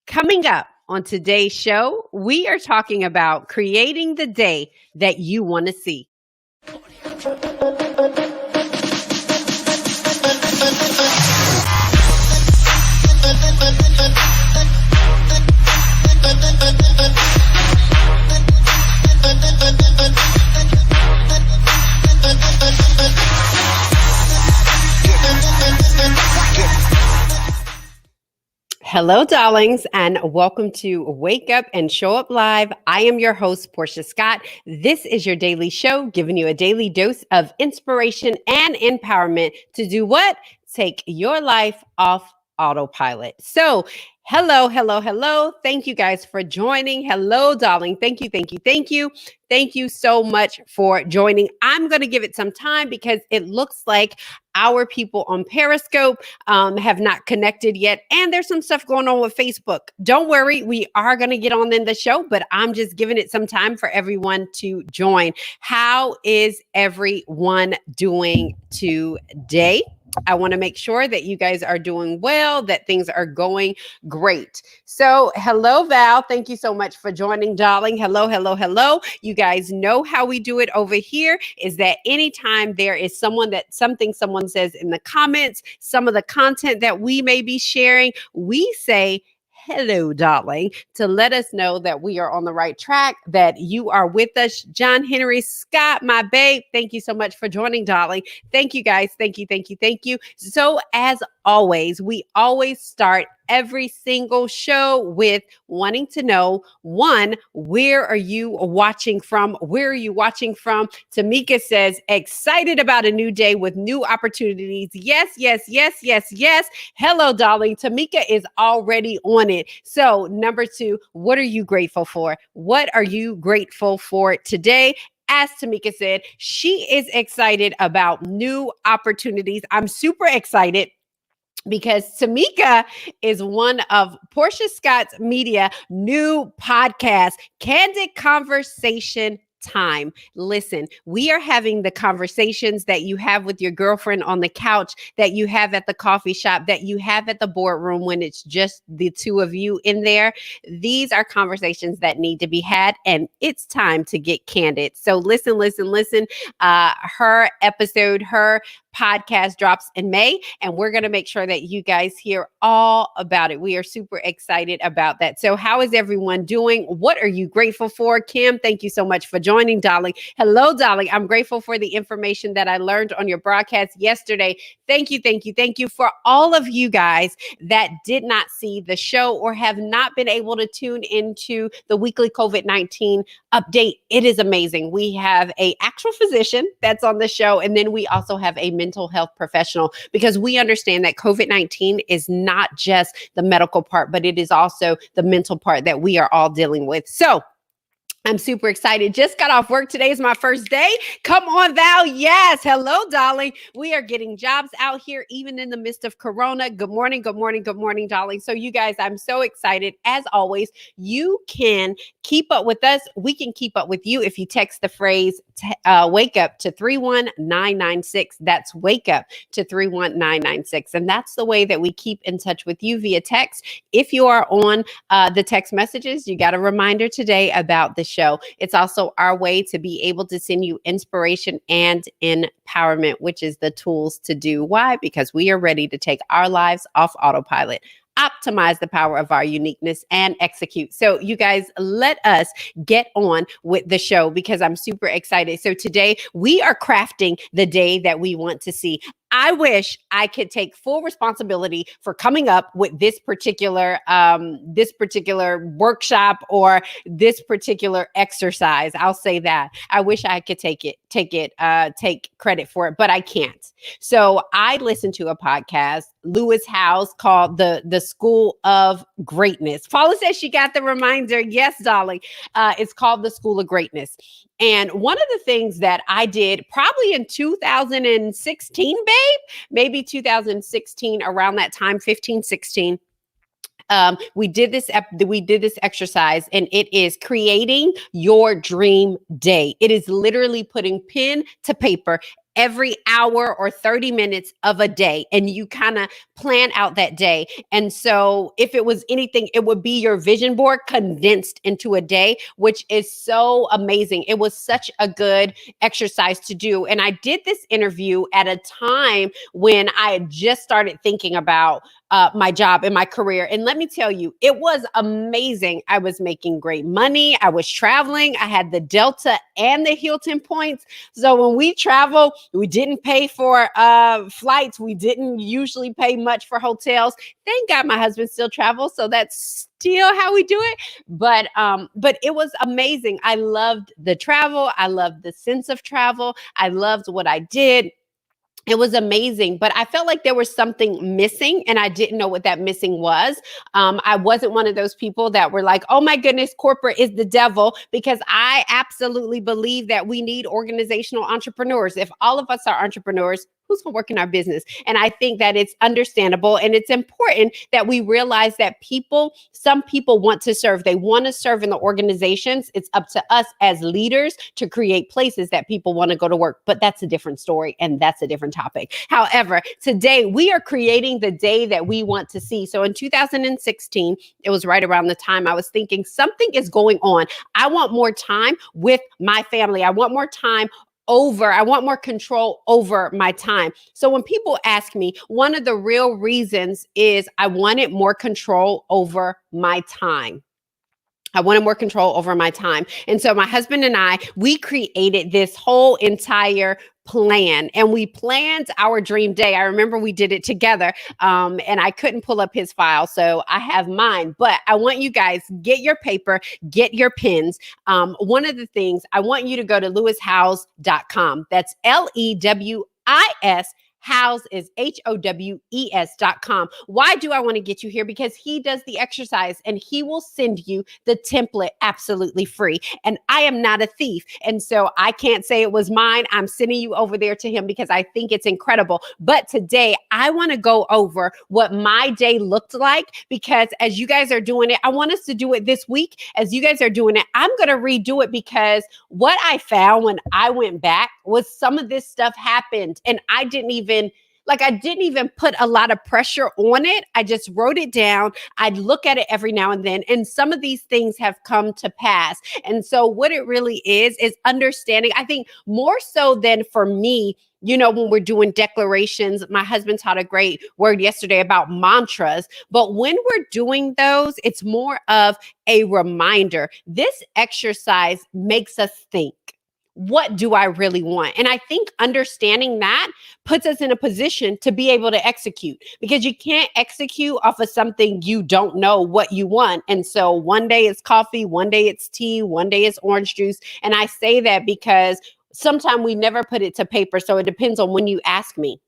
Coming up on today's show, we are talking about creating the day that you want to see. Hello, darlings, and welcome to Wake Up and Show Up Live. I am your host, Portia Scott. This is your daily show, giving you a daily dose of inspiration and empowerment to do what? Take your life off autopilot. So, hello. Thank you guys for joining. Hello, darling. Thank you. Thank you so much for joining. I'm going to give it some time because it looks like our people on Periscope have not connected yet. And there's some stuff going on with Facebook. Don't worry, we are going to get on in the show, but I'm just giving it some time for everyone to join. How is everyone doing today? I want to make sure that you guys are doing well, that things are going great. So, hello, Val. Thank you so much for joining, darling. Hello. You guys know how we do it over here is that anytime there is someone says in the comments, some of the content that we may be sharing, we say, hello, darling, to let us know that we are on the right track, that you are with us. John Henry Scott, my babe, thank you so much for joining, darling. Thank you, guys. Thank you. So as always, we always start every single show with wanting to know, one, where are you watching from? Tamika says, excited about a new day with new opportunities. Yes. Hello, darling. Tamika is already on it. So number two, what are you grateful for? What are you grateful for today? As Tamika said, she is excited about new opportunities. I'm super excited because Tamika is one of Portia Scott's Media new podcast, Candid Conversation Time. Listen, we are having the conversations that you have with your girlfriend on the couch, that you have at the coffee shop, that you have at the boardroom when it's just the two of you in there. These are conversations that need to be had, and it's time to get candid. So listen. Her podcast drops in May, and we're going to make sure that you guys hear all about it. We are super excited about that. So how is everyone doing? What are you grateful for? Kim, thank you so much for joining, darling. Hello, darling. I'm grateful for the information that I learned on your broadcast yesterday. Thank you for all of you guys that did not see the show or have not been able to tune into the weekly COVID-19 update. It is amazing. We have an actual physician that's on the show, and then we also have a mental health professional, because we understand that COVID-19 is not just the medical part, but it is also the mental part that we are all dealing with. So I'm super excited. Just got off work. Today is my first day. Come on, Val. Yes. Hello, darling. We are getting jobs out here, even in the midst of Corona. Good morning, darling. So you guys, I'm so excited. As always, you can keep up with us. We can keep up with you if you text the phrase wake up to 31996. That's wake up to 31996. And that's the way that we keep in touch with you via text. If you are on the text messages, you got a reminder today about the show. It's also our way to be able to send you inspiration and empowerment, which is the tools to do. Why? Because we are ready to take our lives off autopilot, optimize the power of our uniqueness, and execute. So you guys, let us get on with the show because I'm super excited. So today we are crafting the day that we want to see. I wish I could take full responsibility for coming up with this particular workshop or this particular exercise. I'll say that. I wish I could take credit for it, but I can't. So I listened to a podcast, Lewis Howes, called the School of Greatness. Paula says she got the reminder. Yes, darling. It's called the School of Greatness. And one of the things that I did probably in 2016, maybe 2016, around that time, 15, 16, we did this exercise, and it is creating your dream day. It is literally putting pen to paper every hour or 30 minutes of a day, and you kind of plan out that day. And so if it was anything, it would be your vision board condensed into a day, which is so amazing. It was such a good exercise to do. And I did this interview at a time when I had just started thinking about my job and my career. And let me tell you, it was amazing. I was making great money. I was traveling. I had the Delta and the Hilton points. So when we travel, we didn't pay for flights. We didn't usually pay much for hotels. Thank God my husband still travels. So that's still how we do it. But it was amazing. I loved the travel. I loved the sense of travel. I loved what I did. It was amazing, but I felt like there was something missing and I didn't know what that missing was. I wasn't one of those people that were like, oh my goodness, corporate is the devil, because I absolutely believe that we need organizational entrepreneurs. If all of us are entrepreneurs, who's going to work in our business? And I think that it's understandable and it's important that we realize that some people want to serve. They want to serve in the organizations. It's up to us as leaders to create places that people want to go to work. But that's a different story and that's a different topic. However, today we are creating the day that we want to see. So in 2016, it was right around the time I was thinking something is going on. I want more time with my family. I want more time I want more control over my time. So when people ask me, one of the real reasons is I wanted more control over my time. I wanted more control over my time. And so my husband and I, we created this whole entire plan and we planned our dream day. I remember we did it together and I couldn't pull up his file. So I have mine, but I want you guys, get your paper, get your pens. One of the things, I want you to go to lewishowes.com. That's LEWIS. Howes is HOWES.com. Why do I want to get you here? Because he does the exercise and he will send you the template absolutely free. And I am not a thief. And so I can't say it was mine. I'm sending you over there to him because I think it's incredible. But today I want to go over what my day looked like, because as you guys are doing it, I want us to do it this week. As you guys are doing it, I'm going to redo it, because what I found when I went back was some of this stuff happened and I didn't even put a lot of pressure on it. I just wrote it down. I'd look at it every now and then. And some of these things have come to pass. And so what it really is understanding, I think more so than for me, when we're doing declarations, my husband taught a great word yesterday about mantras. But when we're doing those, it's more of a reminder. This exercise makes us think. What do I really want? And I think understanding that puts us in a position to be able to execute, because you can't execute off of something you don't know what you want. And so one day it's coffee, one day it's tea, one day it's orange juice. And I say that because sometimes we never put it to paper. So it depends on when you ask me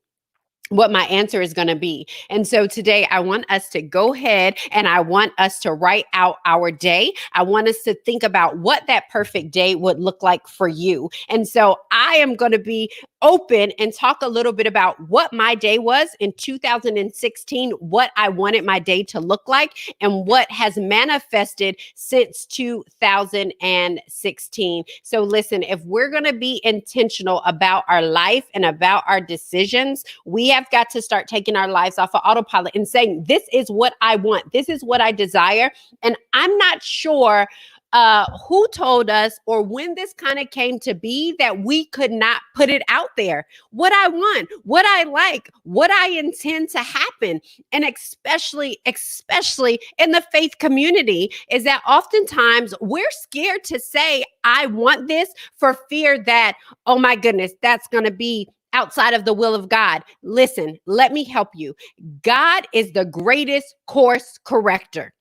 what my answer is going to be. And so today I want us to go ahead and I want us to write out our day. I want us to think about what that perfect day would look like for you. And so I am going to be open and talk a little bit about what my day was in 2016, what I wanted my day to look like, and what has manifested since 2016. So listen, if we're going to be intentional about our life and about our decisions, we have got to start taking our lives off of autopilot and saying, this is what I want. This is what I desire. And I'm not sure who told us or when this kind of came to be that we could not put it out there. What I want, what I like, what I intend to happen. And especially in the faith community, is that oftentimes we're scared to say, I want this, for fear that, oh my goodness, that's going to be outside of the will of God. Listen, let me help you. God is the greatest course corrector.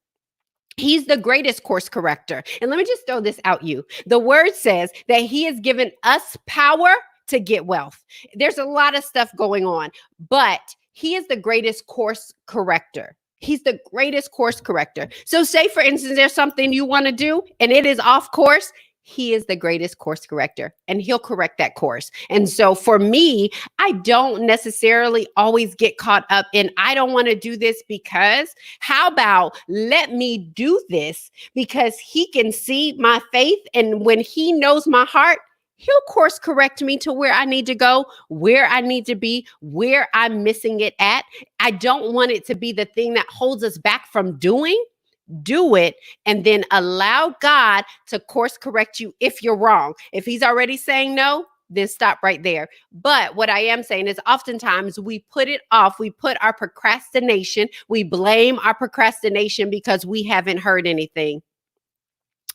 He's the greatest course corrector. And let me just throw this out you. The word says that he has given us power to get wealth. There's a lot of stuff going on, but he is the greatest course corrector. He's the greatest course corrector. So say, for instance, there's something you want to do and it is off course. He is the greatest course corrector and he'll correct that course. And so for me, I don't necessarily always get caught up in, I don't want to do this because, how about let me do this because he can see my faith. And when he knows my heart, He'll course correct me to where I need to go, where I need to be, where I'm missing it at. I don't want it to be the thing that holds us back from doing. Do it and then allow God to course correct you if you're wrong. If he's already saying no, then stop right there. But what I am saying is oftentimes we put it off. We put our procrastination, we blame our procrastination because we haven't heard anything.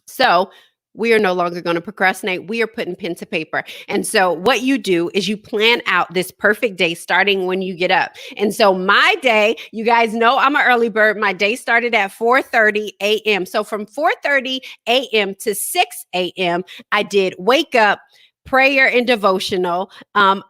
So we are no longer going to procrastinate. We are putting pen to paper. And so what you do is you plan out this perfect day starting when you get up. And so my day, you guys know I'm an early bird. My day started at 4:30 a.m. So from 4:30 a.m. to 6 a.m., I did wake up, prayer and devotional,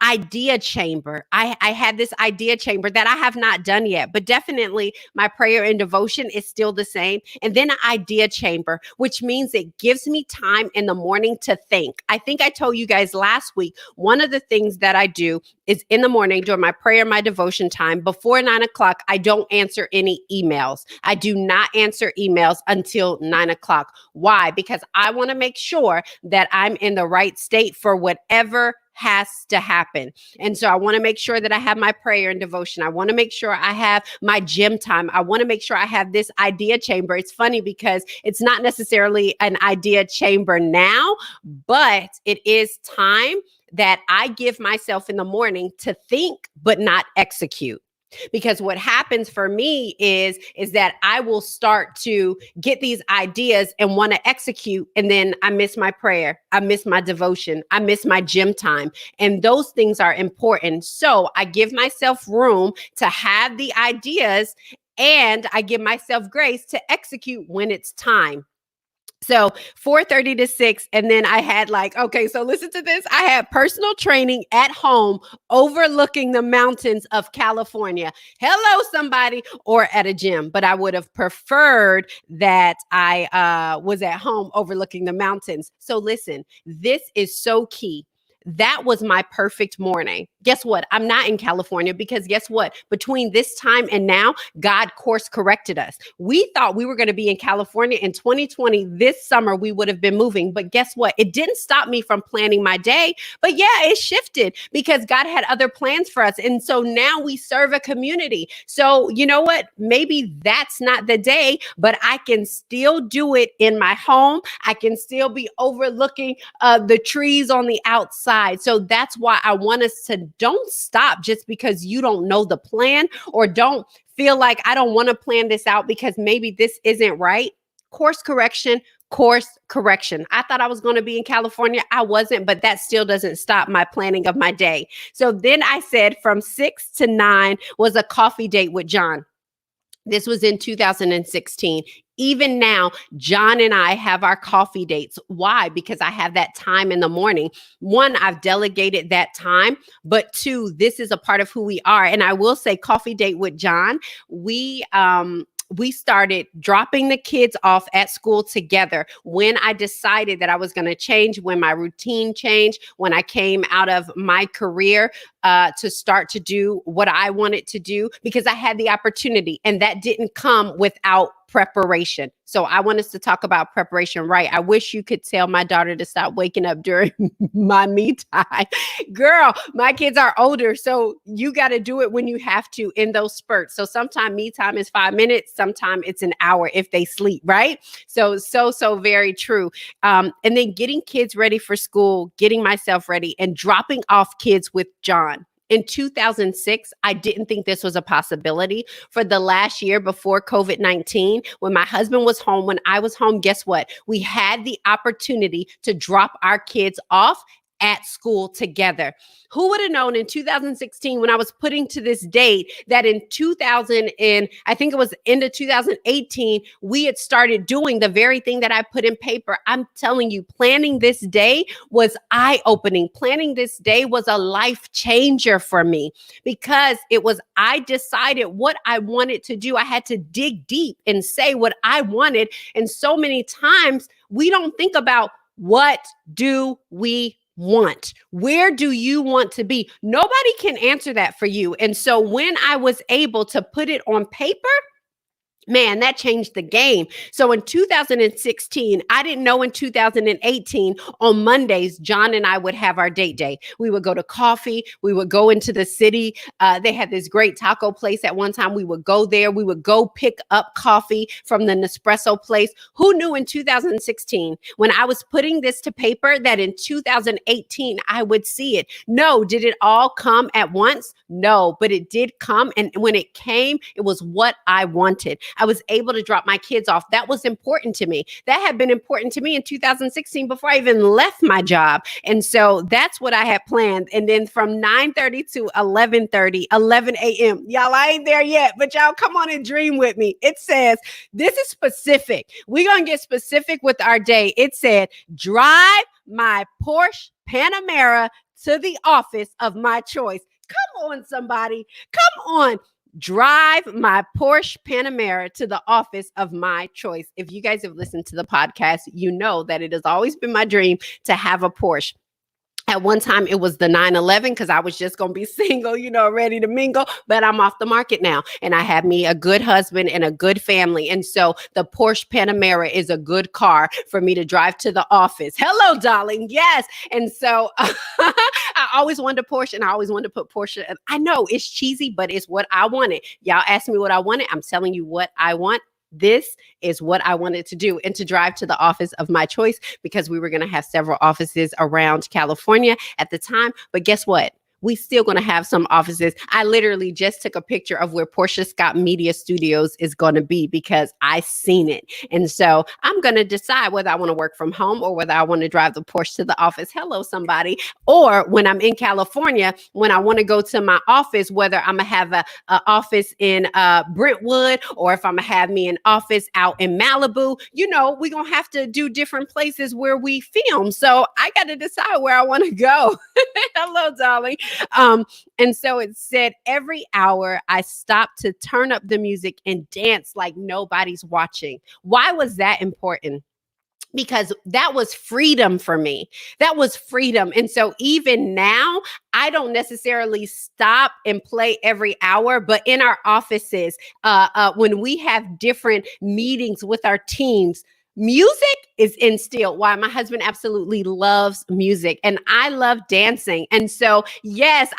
idea chamber. I had this idea chamber that I have not done yet, but definitely my prayer and devotion is still the same. And then an idea chamber, which means it gives me time in the morning to think. I think I told you guys last week, one of the things that I do is in the morning during my prayer, my devotion time, before 9 o'clock, I don't answer any emails. I do not answer emails until 9 o'clock. Why? Because I want to make sure that I'm in the right state for whatever has to happen. And so I want to make sure that I have my prayer and devotion. I want to make sure I have my gym time. I want to make sure I have this idea chamber. It's funny because it's not necessarily an idea chamber now, but it is time that I give myself in the morning to think, but not execute. Because what happens for me is that I will start to get these ideas and want to execute, and then I miss my prayer, I miss my devotion, I miss my gym time, and those things are important. So I give myself room to have the ideas, and I give myself grace to execute when it's time. So 4:30 to 6. And then I had okay, so listen to this. I had personal training at home overlooking the mountains of California. Hello, somebody, or at a gym. But I would have preferred that I was at home overlooking the mountains. So listen, this is so key. That was my perfect morning. Guess what? I'm not in California because guess what? Between this time and now, God course corrected us. We thought we were going to be in California in 2020. This summer, we would have been moving. But guess what? It didn't stop me from planning my day. But yeah, it shifted because God had other plans for us. And so now we serve a community. So you know what? Maybe that's not the day, but I can still do it in my home. I can still be overlooking the trees on the outside. So that's why I want us to don't stop just because you don't know the plan, or don't feel like I don't want to plan this out because maybe this isn't right. Course correction, course correction. I thought I was going to be in California. I wasn't, but that still doesn't stop my planning of my day. So then I said from 6 to 9 was a coffee date with John. This was in 2016. Even now, John and I have our coffee dates. Why? Because I have that time in the morning. One, I've delegated that time, but two, this is a part of who we are. And I will say coffee date with John, we started dropping the kids off at school together when I decided that I was going to change, when my routine changed, when I came out of my career to start to do what I wanted to do, because I had the opportunity, and that didn't come without preparation. So I want us to talk about preparation, right? I wish you could tell my daughter to stop waking up during my me time. Girl, my kids are older, so you got to do it when you have to in those spurts. So sometimes me time is 5 minutes, sometimes it's an hour if they sleep, right? So very true. And then getting kids ready for school, getting myself ready, and dropping off kids with John. In 2006, I didn't think this was a possibility. For the last year before COVID-19, when my husband was home, when I was home, guess what? We had the opportunity to drop our kids off at school together. Who would have known in 2016, when I was putting to this date, that in 2000 and I think it was end of 2018, we had started doing the very thing that I put in paper. I'm telling you, planning this day was eye-opening. Planning this day was a life changer for me, because I decided what I wanted to do. I had to dig deep and say what I wanted. And so many times we don't think about, what do we want? Where do you want to be? Nobody can answer that for you. And so when I was able to put it on paper, Man, that changed the game. So in 2016, I didn't know in 2018, on Mondays, John and I would have our date day. We would go to coffee. We would go into the city. They had this great taco place at one time. We would go there. We would go pick up coffee from the Nespresso place. Who knew in 2016, when I was putting this to paper, that in 2018, I would see it? No. Did it all come at once? No, but it did come. And when it came, it was what I wanted. I was able to drop my kids off. That was important to me. That had been important to me in 2016 before I even left my job. And so that's what I had planned. And then from 9:30 to 11:30, 11 a.m. Y'all, I ain't there yet, but y'all come on and dream with me. It says, this is specific. We're going to get specific with our day. It said, drive my Porsche Panamera to the office of my choice. Come on, somebody. Come on. Drive my Porsche Panamera to the office of my choice. If you guys have listened to the podcast, you know that it has always been my dream to have a Porsche. At one time, it was the 911 because I was just going to be single, ready to mingle, but I'm off the market now. And I have me a good husband and a good family. And so the Porsche Panamera is a good car for me to drive to the office. Hello, darling. Yes. And so I always wanted a Porsche, and I always wanted to put Porsche. I know it's cheesy, but it's what I wanted. Y'all asked me what I wanted. I'm telling you what I want. This is what I wanted to do, and to drive to the office of my choice, because we were going to have several offices around California at the time. But guess what? We still going to have some offices. I literally just took a picture of where Portia Scott Media Studios is going to be because I seen it. And so I'm going to decide whether I want to work from home or whether I want to drive the Porsche to the office. Hello, somebody. Or when I'm in California, when I want to go to my office, whether I'm going to have a office in Brentwood, or if I'm going to have me an office out in Malibu, we're going to have to do different places where we film. So I got to decide where I want to go. Hello, darling. And so it said, every hour I stopped to turn up the music and dance like nobody's watching. Why was that important? Because that was freedom for me. That was freedom. And so even now, I don't necessarily stop and play every hour, but in our offices, when we have different meetings with our teams, music is instilled. Why? My husband absolutely loves music, and I love dancing. And so, yes,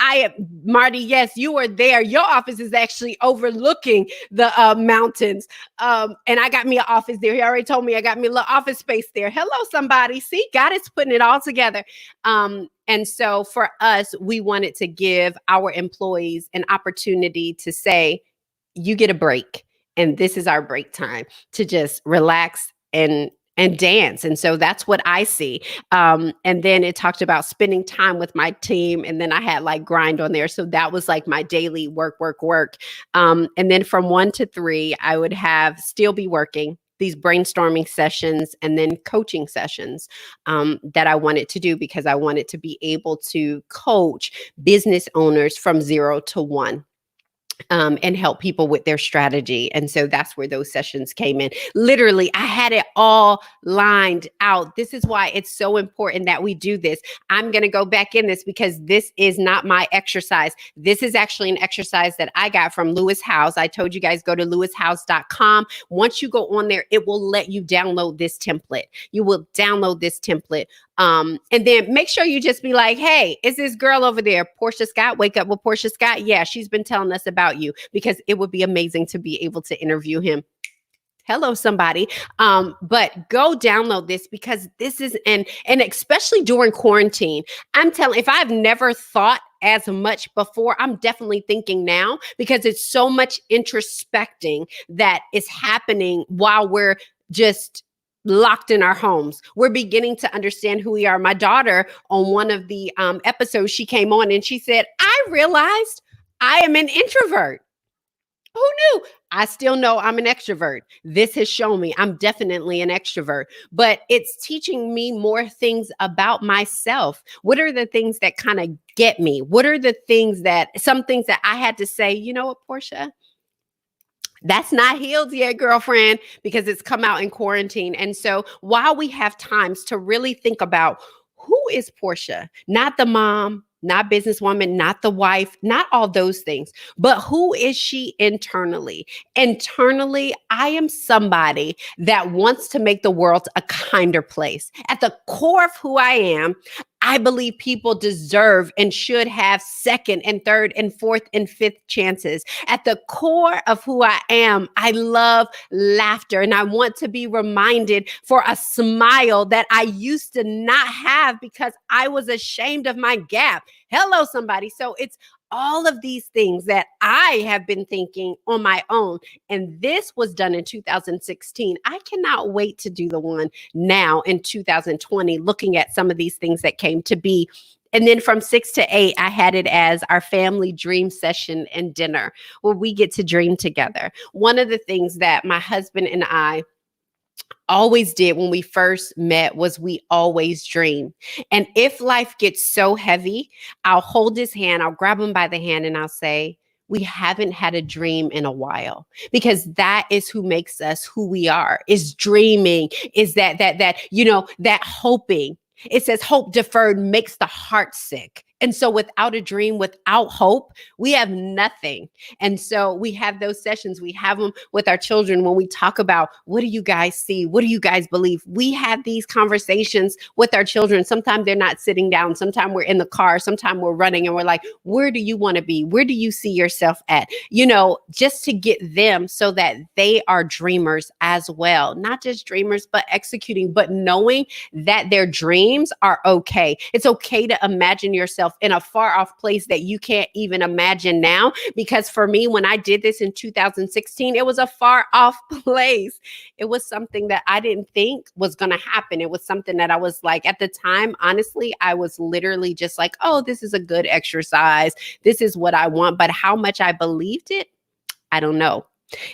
Marty, yes, you were there. Your office is actually overlooking the mountains. And I got me an office there. He already told me I got me a little office space there. Hello, somebody. See, God is putting it all together. And so for us, we wanted to give our employees an opportunity to say, you get a break, and this is our break time to just relax and dance. And so that's what I see. And then it talked about spending time with my team. And then I had like grind on there. So that was like my daily work. And then from 1 to 3, I would still be working these brainstorming sessions and then coaching sessions that I wanted to do, because I wanted to be able to coach business owners from 0 to 1. And help people with their strategy. And so that's where those sessions came in. Literally, I had it all lined out. This is why it's so important that we do this. I'm going to go back in this because this is not my exercise. This is actually an exercise that I got from Lewis Howes. I told you guys, go to lewishowes.com. Once you go on there, it will let you download this template. You will download this template. And then make sure you just be like, hey, is this girl over there, Portia Scott? Wake Up with Portia Scott. Yeah, she's been telling us about you, because it would be amazing to be able to interview him. Hello, somebody. But go download this, because this is, and especially during quarantine, I'm telling, if I've never thought as much before, I'm definitely thinking now, because it's so much introspecting that is happening while we're just locked in our homes. We're beginning to understand who we are. My daughter, on one of the episodes, she came on and she said, I realized I am an introvert. Who knew? I still know I'm an extrovert. This has shown me I'm definitely an extrovert, but it's teaching me more things about myself. What are the things that kind of get me? What are the things some things that I had to say, you know what, Portia? That's not healed yet, girlfriend, because it's come out in quarantine. And so while we have times to really think about, who is Portia? Not the mom, not businesswoman, not the wife, not all those things, but who is she internally? Internally, I am somebody that wants to make the world a kinder place. At the core of who I am, I believe people deserve and should have second and third and fourth and fifth chances. At the core of who I am, I love laughter and I want to be reminded for a smile that I used to not have because I was ashamed of my gap. Hello, somebody. So it's all of these things that I have been thinking on my own. And this was done in 2016. I cannot wait to do the one now in 2020, looking at some of these things that came to be. And then from 6 to 8, I had it as our family dream session and dinner where we get to dream together. One of the things that my husband and I always did when we first met was we always dream. And if life gets so heavy, I'll hold his hand, I'll grab him by the hand and I'll say, we haven't had a dream in a while, because that is who makes us who we are, is dreaming, is that hoping. It says hope deferred makes the heart sick. And so without a dream, without hope, we have nothing. And so we have those sessions. We have them with our children when we talk about, what do you guys see? What do you guys believe? We have these conversations with our children. Sometimes they're not sitting down. Sometimes we're in the car. Sometimes we're running and we're like, where do you want to be? Where do you see yourself at? Just to get them so that they are dreamers as well. Not just dreamers, but executing, but knowing that their dreams are okay. It's okay to imagine yourself in a far off place that you can't even imagine now. Because for me, when I did this in 2016, it was a far off place. It was something that I didn't think was going to happen. It was something that I was like, at the time, honestly, I was literally just like, oh, this is a good exercise. This is what I want. But how much I believed it, I don't know.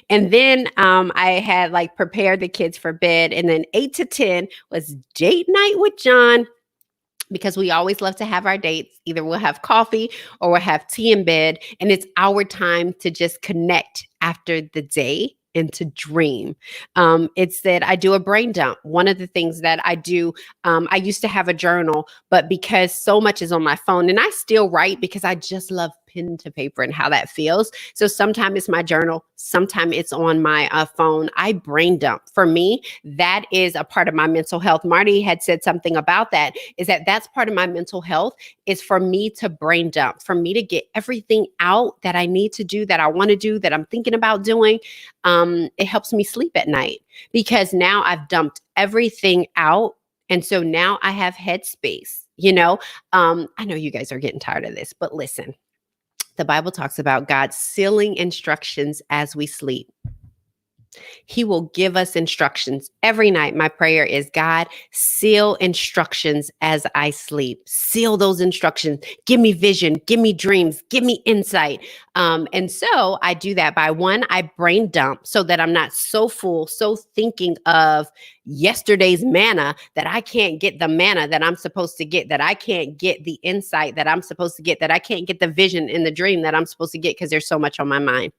And then I had prepared the kids for bed. And then 8 to 10 was date night with John, because we always love to have our dates. Either we'll have coffee or we'll have tea in bed. And it's our time to just connect after the day and to dream. It's that I do a brain dump. One of the things that I do, I used to have a journal, but because so much is on my phone, and I still write because I just love pen to paper and how that feels. So sometimes it's my journal, sometimes it's on my phone. I brain dump. For me, that is a part of my mental health. Marty had said something about that, is that that's part of my mental health, is for me to brain dump, for me to get everything out that I need to do, that I want to do, that I'm thinking about doing. It helps me sleep at night because now I've dumped everything out. And so now I have headspace. I know you guys are getting tired of this, but listen. The Bible talks about God sealing instructions as we sleep. He will give us instructions every night. My prayer is, God, seal instructions as I sleep. Seal those instructions. Give me vision. Give me dreams. Give me insight. And so I do that by one, I brain dump so that I'm not so full, so thinking of yesterday's manna that I can't get the manna that I'm supposed to get, that I can't get the insight that I'm supposed to get, that I can't get the vision in the dream that I'm supposed to get because there's so much on my mind.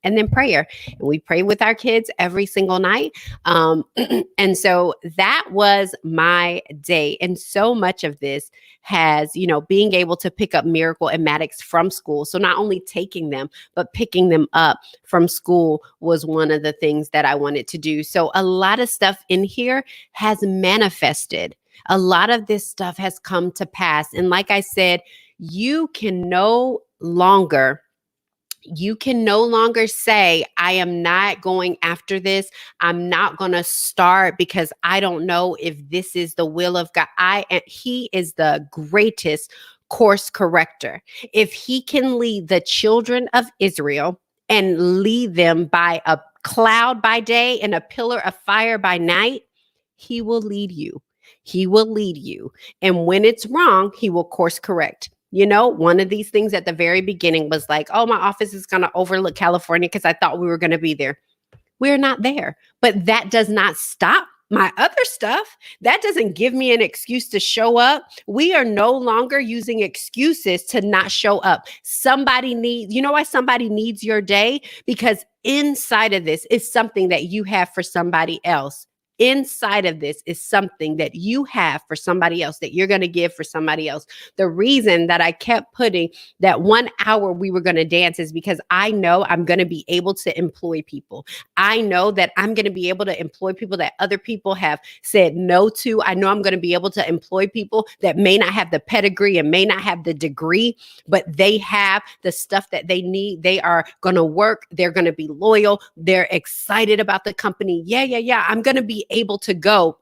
And then prayer. And we pray with our kids every single night. And so that was my day. And so much of this has, being able to pick up Miracle and Maddox from school. So not only taking them, but picking them up from school was one of the things that I wanted to do. So a lot of stuff in here has manifested. A lot of this stuff has come to pass. And like I said, you can no longer say, I am not going after this. I'm not going to start because I don't know if this is the will of God. He is the greatest course corrector. If he can lead the children of Israel and lead them by a cloud by day and a pillar of fire by night, he will lead you. He will lead you. And when it's wrong, he will course correct. One of these things at the very beginning was like, oh, my office is going to overlook California because I thought we were going to be there. We're not there. But that does not stop my other stuff. That doesn't give me an excuse to show up. We are no longer using excuses to not show up. You know why somebody needs your day? Because inside of this is something that you have for somebody else. inside of this is something that you have for somebody else, that you're going to give for somebody else. The reason that I kept putting that 1 hour we were going to dance is because I know I'm going to be able to employ people. I know that I'm going to be able to employ people that other people have said no to. I know I'm going to be able to employ people that may not have the pedigree and may not have the degree, but they have the stuff that they need. They are going to work. They're going to be loyal. They're excited about the company. Yeah. I'm going to be able to go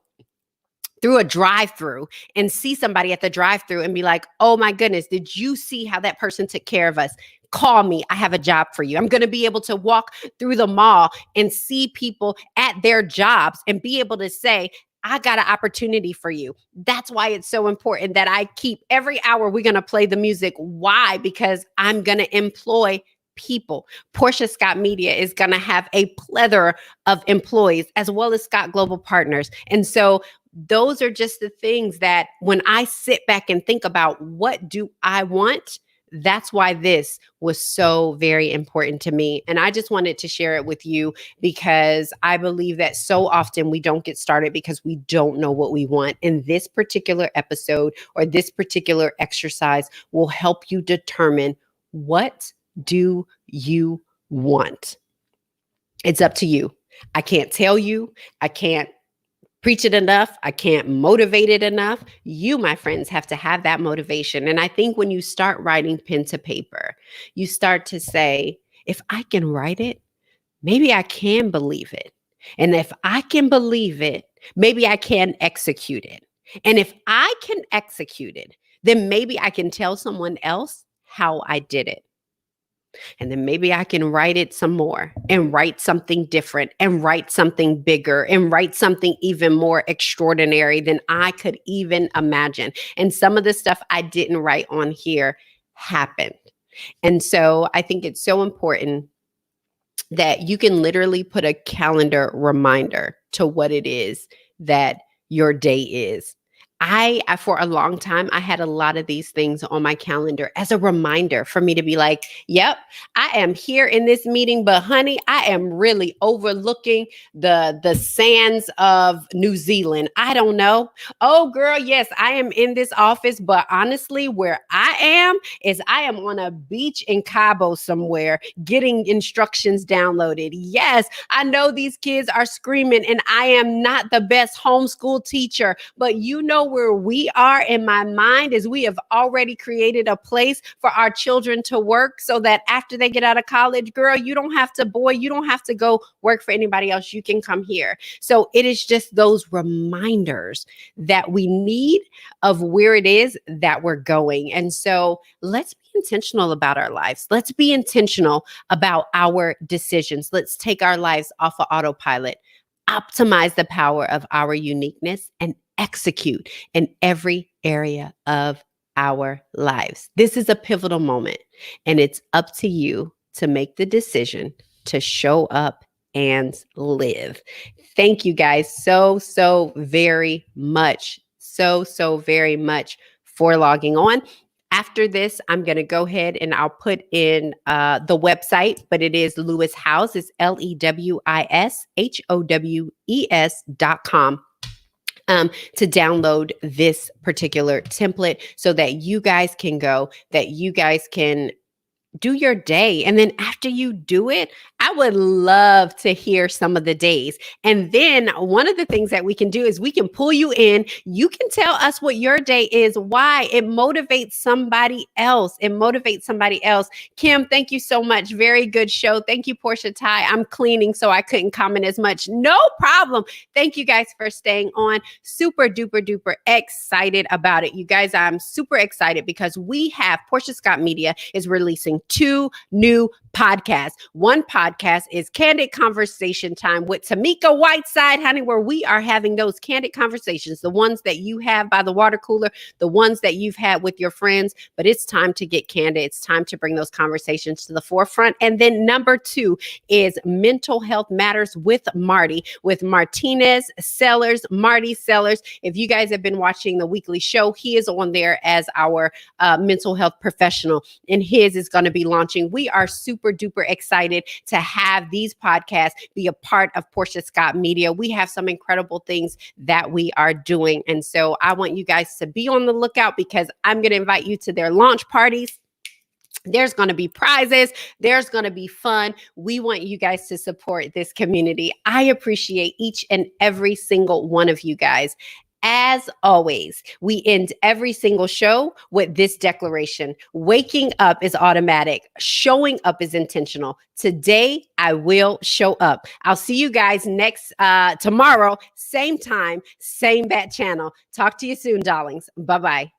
through a drive-through and see somebody at the drive-through and be like, oh my goodness, did you see how that person took care of us? Call me. I have a job for you. I'm going to be able to walk through the mall and see people at their jobs and be able to say, I got an opportunity for you. That's why it's so important that I keep every hour we're going to play the music. Why? Because I'm going to employ people. Portia Scott Media is going to have a plethora of employees as well as Scott Global Partners. And so those are just the things that when I sit back and think about what do I want, that's why this was so very important to me. And I just wanted to share it with you because I believe that so often we don't get started because we don't know what we want. And this particular episode or this particular exercise will help you determine what do you want. It's up to you. I can't tell you. I can't preach it enough. I can't motivate it enough. You, my friends, have to have that motivation. And I think when you start writing pen to paper, you start to say, if I can write it, maybe I can believe it. And if I can believe it, maybe I can execute it. And if I can execute it, then maybe I can tell someone else how I did it. And then maybe I can write it some more and write something different and write something bigger and write something even more extraordinary than I could even imagine. And some of the stuff I didn't write on here happened. And so I think it's so important that you can literally put a calendar reminder to what it is that your day is. I for a long time, I had a lot of these things on my calendar as a reminder for me to be like, yep, I am here in this meeting, but honey, I am really overlooking the sands of New Zealand. I don't know. Oh girl, yes, I am in this office, but honestly, where I am is I am on a beach in Cabo somewhere getting instructions downloaded. Yes, I know these kids are screaming and I am not the best homeschool teacher, but you know where we are in my mind is we have already created a place for our children to work so that after they get out of college, girl, you don't have to go work for anybody else. You can come here. So it is just those reminders that we need of where it is that we're going. And so let's be intentional about our lives. Let's be intentional about our decisions. Let's take our lives off of autopilot, optimize the power of our uniqueness, and execute in every area of our lives. This is a pivotal moment, and it's up to you to make the decision to show up and live. Thank you guys so very much. So very much for logging on. After this, I'm going to go ahead and I'll put in the website, but it is Lewis Howes. It's LEWISHOWES.com. To download this particular template so that you guys can do your day. And then after you do it, I would love to hear some of the days. And then one of the things that we can do is we can pull you in. You can tell us what your day is, why it motivates somebody else. Kim, thank you so much. Very good show. Thank you, Portia Ty. I'm cleaning, so I couldn't comment as much. No problem. Thank you guys for staying on. Super duper excited about it. You guys, I'm super excited because Portia Scott Media is releasing 2 new podcasts. One podcast is Candid Conversation Time with Tamika Whiteside, honey, where we are having those candid conversations, the ones that you have by the water cooler, the ones that you've had with your friends, but it's time to get candid. It's time to bring those conversations to the forefront. And then number 2 is Mental Health Matters with Marty, with Marty Sellers. If you guys have been watching the weekly show, he is on there as our mental health professional, and his is going to to be launching. We are super duper excited to have these podcasts be a part of Portia Scott Media. We have some incredible things that we are doing. And so I want you guys to be on the lookout because I'm going to invite you to their launch parties. There's going to be prizes. There's going to be fun. We want you guys to support this community. I appreciate each and every single one of you guys. As always, we end every single show with this declaration. Waking up is automatic. Showing up is intentional. Today, I will show up. I'll see you guys next tomorrow, same time, same bat channel. Talk to you soon, darlings. Bye-bye.